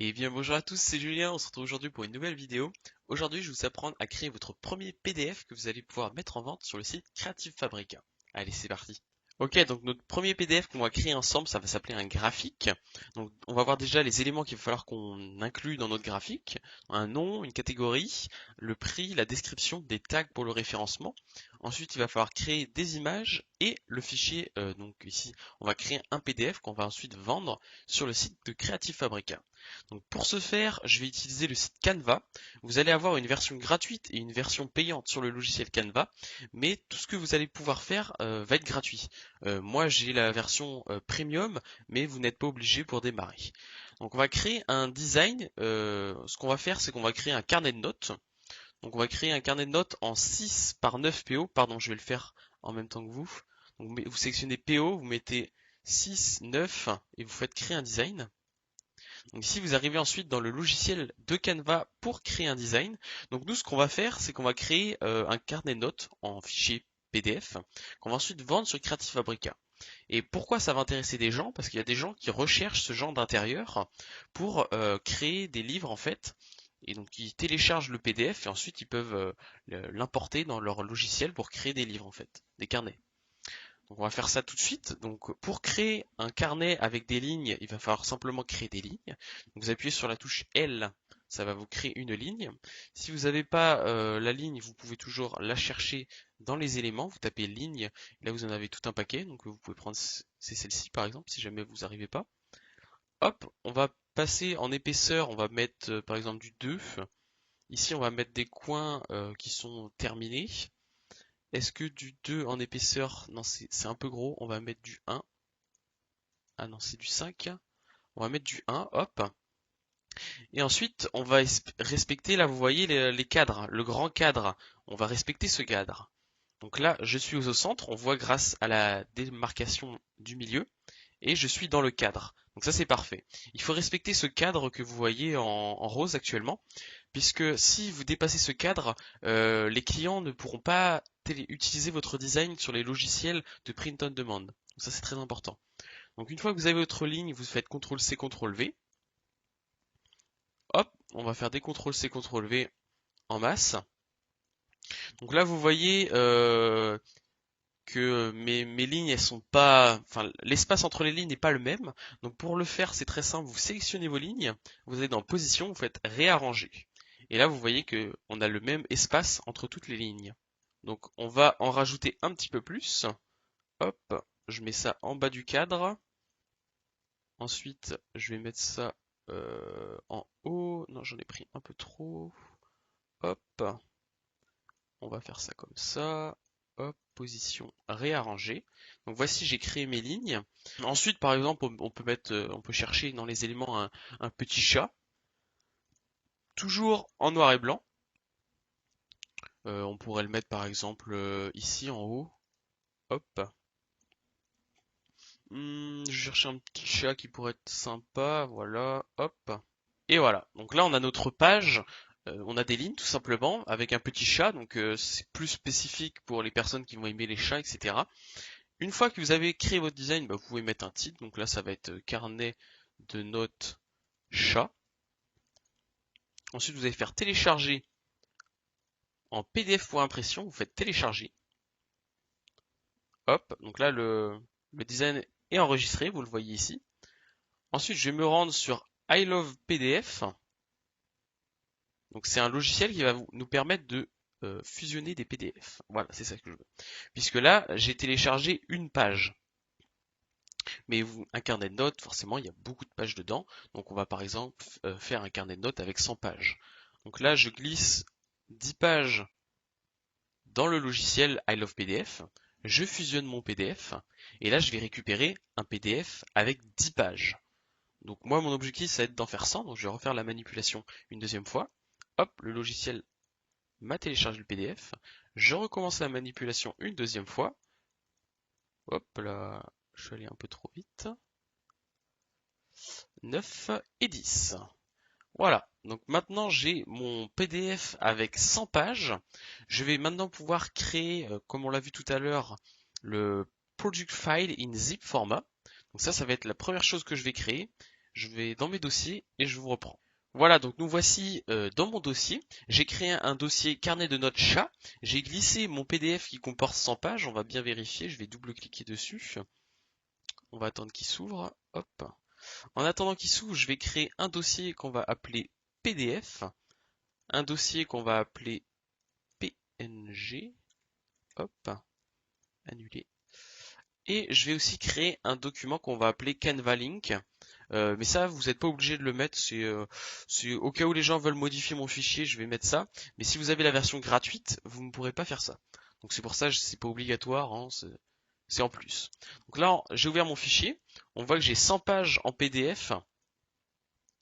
Et bien bonjour à tous, c'est Julien, on se retrouve aujourd'hui pour une nouvelle vidéo. Aujourd'hui je vais vous apprendre à créer votre premier PDF que vous allez pouvoir mettre en vente sur le site Creative Fabrica. Allez, c'est parti. Ok, donc notre premier PDF qu'on va créer ensemble, ça va s'appeler un graphique. Donc on va voir déjà les éléments qu'il va falloir qu'on inclue dans notre graphique. Un nom, une catégorie, le prix, la description, des tags pour le référencement. Ensuite il va falloir créer des images et le fichier, donc ici on va créer un PDF qu'on va ensuite vendre sur le site de Creative Fabrica. Donc pour ce faire, je vais utiliser le site Canva. Vous allez avoir une version gratuite et une version payante sur le logiciel Canva, mais tout ce que vous allez pouvoir faire va être gratuit. Moi j'ai la version premium, mais vous n'êtes pas obligé pour démarrer. Donc on va créer un design. Ce qu'on va faire, c'est qu'on va créer un carnet de notes. Donc on va créer un carnet de notes en 6 par 9 PO. Pardon, je vais le faire en même temps que vous. Donc vous sélectionnez PO, vous mettez 6, 9 et vous faites créer un design. Donc ici, vous arrivez ensuite dans le logiciel de Canva pour créer un design. Donc nous, ce qu'on va faire, c'est qu'on va créer un carnet de notes en fichier PDF qu'on va ensuite vendre sur Creative Fabrica. Et pourquoi ça va intéresser des gens? Parce qu'il y a des gens qui recherchent ce genre d'intérieur pour créer des livres en fait. Et donc ils téléchargent le PDF et ensuite ils peuvent l'importer dans leur logiciel pour créer des livres en fait, des carnets. Donc on va faire ça tout de suite. Donc pour créer un carnet avec des lignes, il va falloir simplement créer des lignes. Donc vous appuyez sur la touche L, ça va vous créer une ligne. Si vous n'avez pas la ligne, vous pouvez toujours la chercher dans les éléments. Vous tapez ligne, là vous en avez tout un paquet. Donc vous pouvez prendre, c'est celle-ci par exemple, si jamais vous n'arrivez pas. Hop, on va passer en épaisseur, on va mettre par exemple du 2. Ici on va mettre des coins qui sont terminés. Est-ce que du 2 en épaisseur? Non, c'est un peu gros. On va mettre du 1. Ah non, c'est du 5. On va mettre du 1, hop. Et ensuite, on va respecter, là, vous voyez les cadres, le grand cadre. On va respecter ce cadre. Donc là, je suis au centre. On voit grâce à la démarcation du milieu. Et je suis dans le cadre. Donc ça, c'est parfait. Il faut respecter ce cadre que vous voyez en rose actuellement, puisque si vous dépassez ce cadre, les clients ne pourront pas utiliser votre design sur les logiciels de print on demand. Donc ça, c'est très important. Donc une fois que vous avez votre ligne, vous faites CTRL-C, CTRL-V. Hop, on va faire des CTRL-C, CTRL-V en masse. Donc là, vous voyez que mes lignes, elles sont pas, enfin, l'espace entre les lignes n'est pas le même. Donc pour le faire, c'est très simple. Vous sélectionnez vos lignes, vous allez dans Position, vous faites Réarranger. Et là, vous voyez que on a le même espace entre toutes les lignes. Donc on va en rajouter un petit peu plus. Hop, je mets ça en bas du cadre. Ensuite, je vais mettre ça en haut. Non, j'en ai pris un peu trop. Hop, on va faire ça comme ça. Hop, position réarrangée. Donc voici, j'ai créé mes lignes. Ensuite, par exemple, on peut mettre, on peut chercher dans les éléments un petit chat, toujours en noir et blanc. On pourrait le mettre par exemple ici en haut. Hop. Je cherche un petit chat qui pourrait être sympa. Voilà. Hop. Et voilà. Donc là, on a notre page. On a des lignes tout simplement avec un petit chat. Donc c'est plus spécifique pour les personnes qui vont aimer les chats, etc. Une fois que vous avez créé votre design, bah, vous pouvez mettre un titre. Donc là, ça va être carnet de notes chat. Ensuite, vous allez faire télécharger en PDF pour impression. Vous faites télécharger. Hop. Donc là, le design est enregistré. Vous le voyez ici. Ensuite, je vais me rendre sur I Love PDF. Donc c'est un logiciel qui va nous permettre de fusionner des PDF. Voilà, c'est ça que je veux. Puisque là, j'ai téléchargé une page. Mais un carnet de notes, forcément, il y a beaucoup de pages dedans. Donc on va par exemple faire un carnet de notes avec 100 pages. Donc là, je glisse 10 pages dans le logiciel I Love PDF. Je fusionne mon PDF. Et là, je vais récupérer un PDF avec 10 pages. Donc moi, mon objectif, ça va être d'en faire 100. Donc je vais refaire la manipulation une deuxième fois. Hop, le logiciel m'a téléchargé le PDF. Je recommence la manipulation une deuxième fois. Hop là, je suis allé un peu trop vite. 9 et 10. Voilà, donc maintenant j'ai mon PDF avec 100 pages. Je vais maintenant pouvoir créer, comme on l'a vu tout à l'heure, le Project File in Zip format. Donc ça va être la première chose que je vais créer. je vais dans mes dossiers et je vous reprends. Voilà, donc nous voici dans mon dossier. J'ai créé un dossier carnet de notes chat. J'ai glissé mon PDF qui comporte 100 pages. On va bien vérifier. Je vais double-cliquer dessus. On va attendre qu'il s'ouvre. Hop. En attendant qu'il s'ouvre, je vais créer un dossier qu'on va appeler PDF. Un dossier qu'on va appeler PNG. Hop. Annuler. Et je vais aussi créer un document qu'on va appeler Canva Link. Mais ça, vous n'êtes pas obligé de le mettre, c'est au cas où les gens veulent modifier mon fichier, je vais mettre ça. Mais si vous avez la version gratuite, vous ne pourrez pas faire ça. Donc c'est pour ça, c'est pas obligatoire, hein, c'est en plus. Donc là, j'ai ouvert mon fichier, on voit que j'ai 100 pages en PDF.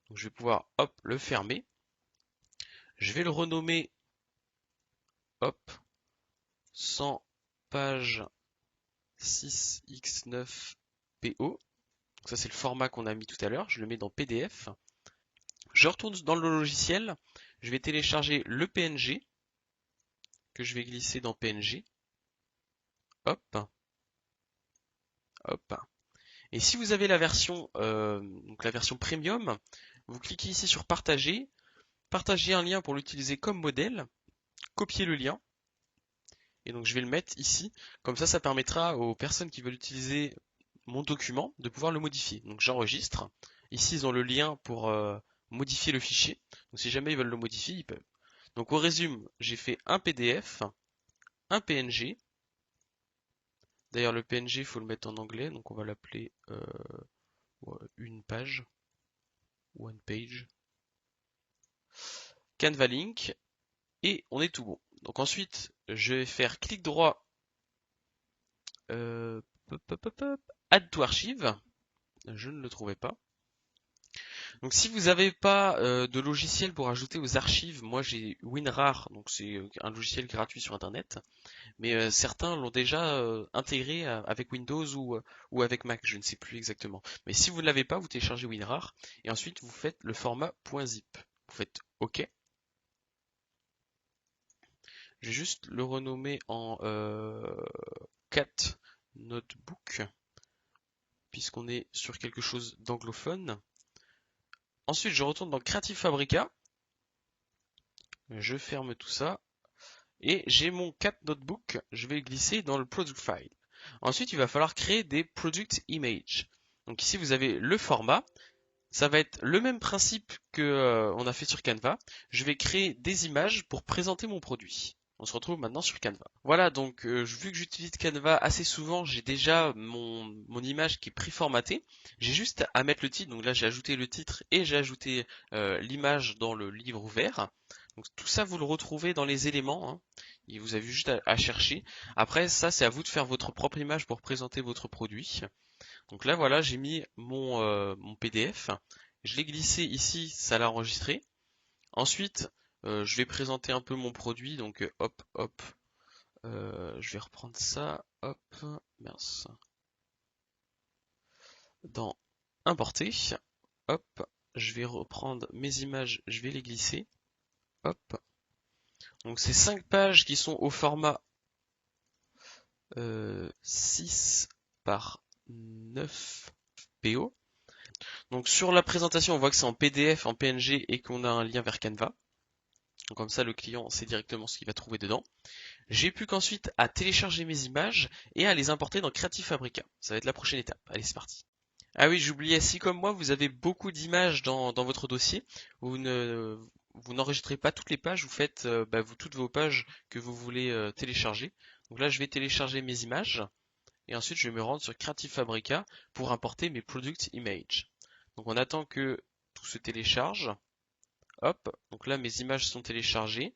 Donc je vais pouvoir, hop, le fermer. Je vais le renommer, hop, 100 pages 6x9PO. Ça c'est le format qu'on a mis tout à l'heure, je le mets dans PDF. Je retourne dans le logiciel, je vais télécharger le PNG, que je vais glisser dans PNG. Hop, hop. Et si vous avez la version, donc la version premium, vous cliquez ici sur partager, partager un lien pour l'utiliser comme modèle, copier le lien, et donc je vais le mettre ici, comme ça permettra aux personnes qui veulent utiliser mon document de pouvoir le modifier. Donc j'enregistre, ici ils ont le lien pour modifier le fichier, donc si jamais ils veulent le modifier, ils peuvent. Donc au résume, j'ai fait un PDF, un PNG. D'ailleurs le PNG il faut le mettre en anglais, donc on va l'appeler une page, one page, Canva Link, et on est tout bon. Donc ensuite je vais faire clic droit, add to archive, je ne le trouvais pas. Donc si vous n'avez pas de logiciel pour ajouter aux archives, moi j'ai WinRAR, donc c'est un logiciel gratuit sur internet, mais certains l'ont déjà intégré avec Windows ou avec Mac, je ne sais plus exactement. Mais si vous ne l'avez pas, vous téléchargez WinRAR et ensuite vous faites le format .zip. Vous faites OK. Je vais juste le renommer en Cat Notebook, puisqu'on est sur quelque chose d'anglophone. Ensuite, je retourne dans Creative Fabrica. Je ferme tout ça. Et j'ai mon Cat Notebook. Je vais glisser dans le Product File. Ensuite, il va falloir créer des Product Images. Donc ici, vous avez le format. Ça va être le même principe que on a fait sur Canva. Je vais créer des images pour présenter mon produit. On se retrouve maintenant sur Canva. Voilà, donc vu que j'utilise Canva assez souvent, j'ai déjà mon image qui est préformatée. J'ai juste à mettre le titre. Donc là, j'ai ajouté le titre et j'ai ajouté l'image dans le livre ouvert. Donc tout ça, vous le retrouvez dans les éléments, hein. Et vous avez juste à chercher. Après, ça, c'est à vous de faire votre propre image pour présenter votre produit. Donc là, voilà, j'ai mis mon PDF. Je l'ai glissé ici, ça l'a enregistré. Ensuite, je vais présenter un peu mon produit. Donc hop, hop. Je vais reprendre ça. Hop, mince. Dans importer. Hop, je vais reprendre mes images, je vais les glisser. Hop. Donc c'est 5 pages qui sont au format 6 par 9 PO. Donc sur la présentation, on voit que c'est en PDF, en PNG et qu'on a un lien vers Canva. Donc comme ça, le client sait directement ce qu'il va trouver dedans. J'ai plus qu'ensuite à télécharger mes images et à les importer dans Creative Fabrica. Ça va être la prochaine étape. Allez, c'est parti. Ah oui, j'oubliais, si comme moi, vous avez beaucoup d'images dans votre dossier, vous n'enregistrez pas toutes les pages, vous faites toutes vos pages que vous voulez télécharger. Donc là, je vais télécharger mes images et ensuite je vais me rendre sur Creative Fabrica pour importer mes Product Images. Donc on attend que tout se télécharge. Hop, donc là mes images sont téléchargées.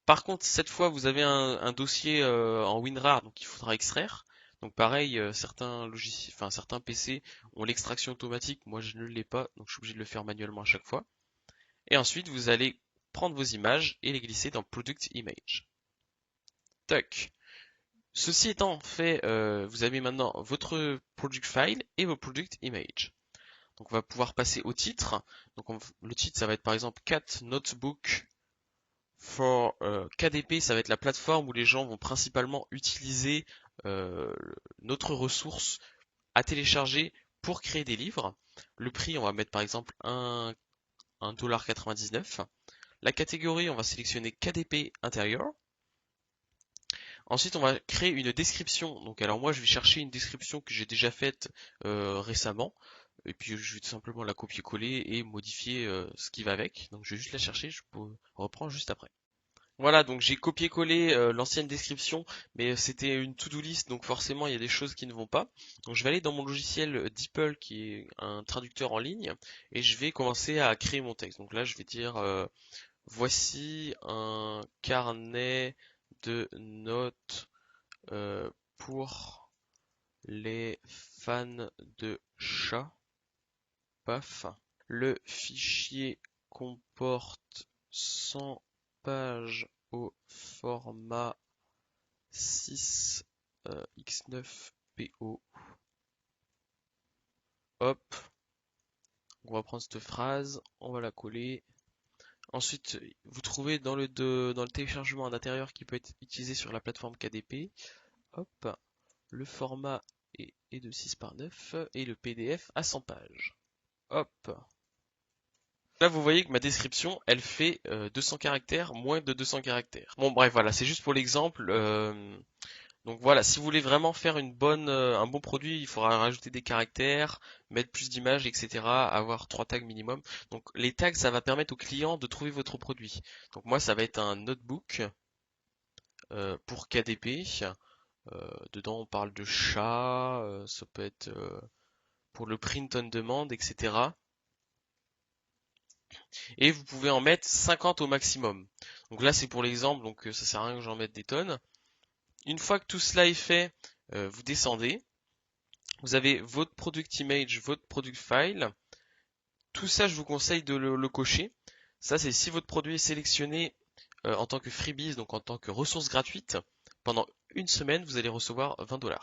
Par contre, cette fois vous avez un dossier en WinRAR, donc il faudra extraire. Donc pareil, certains logiciels, enfin certains PC ont l'extraction automatique, moi je ne l'ai pas, donc je suis obligé de le faire manuellement à chaque fois. Et ensuite vous allez prendre vos images et les glisser dans Product Image. Tac. Ceci étant fait, vous avez maintenant votre Product File et vos Product Image. Donc on va pouvoir passer au titre. Donc le titre ça va être par exemple Cat Notebook for KDP, ça va être la plateforme où les gens vont principalement utiliser notre ressource à télécharger pour créer des livres. Le prix, on va mettre par exemple $1,99. La catégorie, on va sélectionner KDP intérieur. Ensuite, on va créer une description. Donc, alors moi, je vais chercher une description que j'ai déjà faite récemment. Et puis, je vais tout simplement la copier-coller et modifier ce qui va avec. Donc, je vais juste la chercher. Je reprends juste après. Voilà, donc j'ai copié-collé l'ancienne description, mais c'était une to-do list, donc forcément il y a des choses qui ne vont pas. Donc je vais aller dans mon logiciel DeepL, qui est un traducteur en ligne, et je vais commencer à créer mon texte. Donc là, je vais dire voici un carnet de notes pour les fans de chats. Paf. Le fichier comporte 100 pages au format 6x9PO. Hop. On va prendre cette phrase, on va la coller. Ensuite, vous trouvez dans le téléchargement un intérieur qui peut être utilisé sur la plateforme KDP. Hop. Le format est de 6 par 9 et le PDF à 100 pages. Hop. Là, vous voyez que ma description, elle fait 200 caractères, moins de 200 caractères. Bon, bref, voilà, c'est juste pour l'exemple. Donc voilà, si vous voulez vraiment faire un bon produit, il faudra rajouter des caractères, mettre plus d'images, etc. Avoir 3 tags minimum. Donc les tags, ça va permettre au client de trouver votre produit. Donc moi, ça va être un notebook pour KDP. Dedans, on parle de chat, ça peut être pour le print on demand, etc. Et vous pouvez en mettre 50 au maximum. Donc là, c'est pour l'exemple, donc ça sert à rien que j'en mette des tonnes. Une fois que tout cela est fait, vous descendez. Vous avez votre product image, votre product file. Tout ça, je vous conseille de le cocher. Ça, c'est si votre produit est sélectionné en tant que freebies, donc en tant que ressource gratuite. Pendant une semaine, vous allez recevoir $20.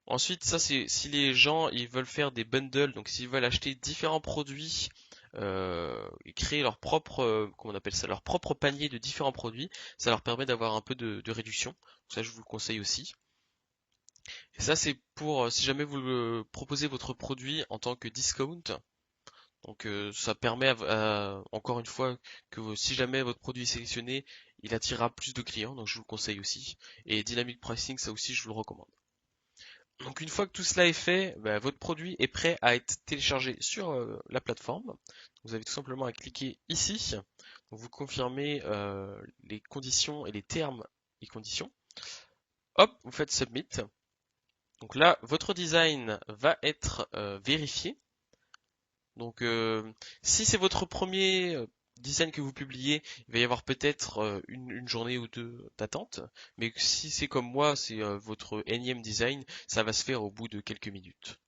Ensuite, ça, c'est si les gens ils veulent faire des bundles, donc s'ils veulent acheter différents produits et créer leur propre, comment on appelle ça, leur propre panier de différents produits, ça leur permet d'avoir un peu de réduction. Ça, je vous le conseille aussi. Et ça, c'est pour si jamais vous proposez votre produit en tant que discount. Donc, ça permet encore une fois que si jamais votre produit est sélectionné, il attirera plus de clients. Donc, je vous le conseille aussi. Et Dynamic Pricing, ça aussi, je vous le recommande. Donc une fois que tout cela est fait, votre produit est prêt à être téléchargé sur la plateforme. Vous avez tout simplement à cliquer ici. Donc, vous confirmez les conditions et les termes et conditions. Hop, vous faites Submit. Donc là, votre design va être vérifié. Donc si c'est votre premier design que vous publiez, il va y avoir peut-être une journée ou deux d'attente. Mais si c'est comme moi, c'est votre énième design, ça va se faire au bout de quelques minutes.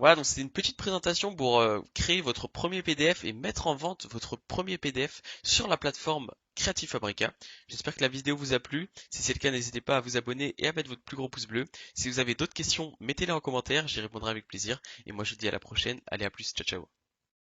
Voilà, donc c'est une petite présentation pour créer votre premier PDF et mettre en vente votre premier PDF sur la plateforme Creative Fabrica. J'espère que la vidéo vous a plu. Si c'est le cas, n'hésitez pas à vous abonner et à mettre votre plus gros pouce bleu. Si vous avez d'autres questions, mettez-les en commentaire, j'y répondrai avec plaisir. Et moi je vous dis à la prochaine. Allez, à plus, ciao ciao.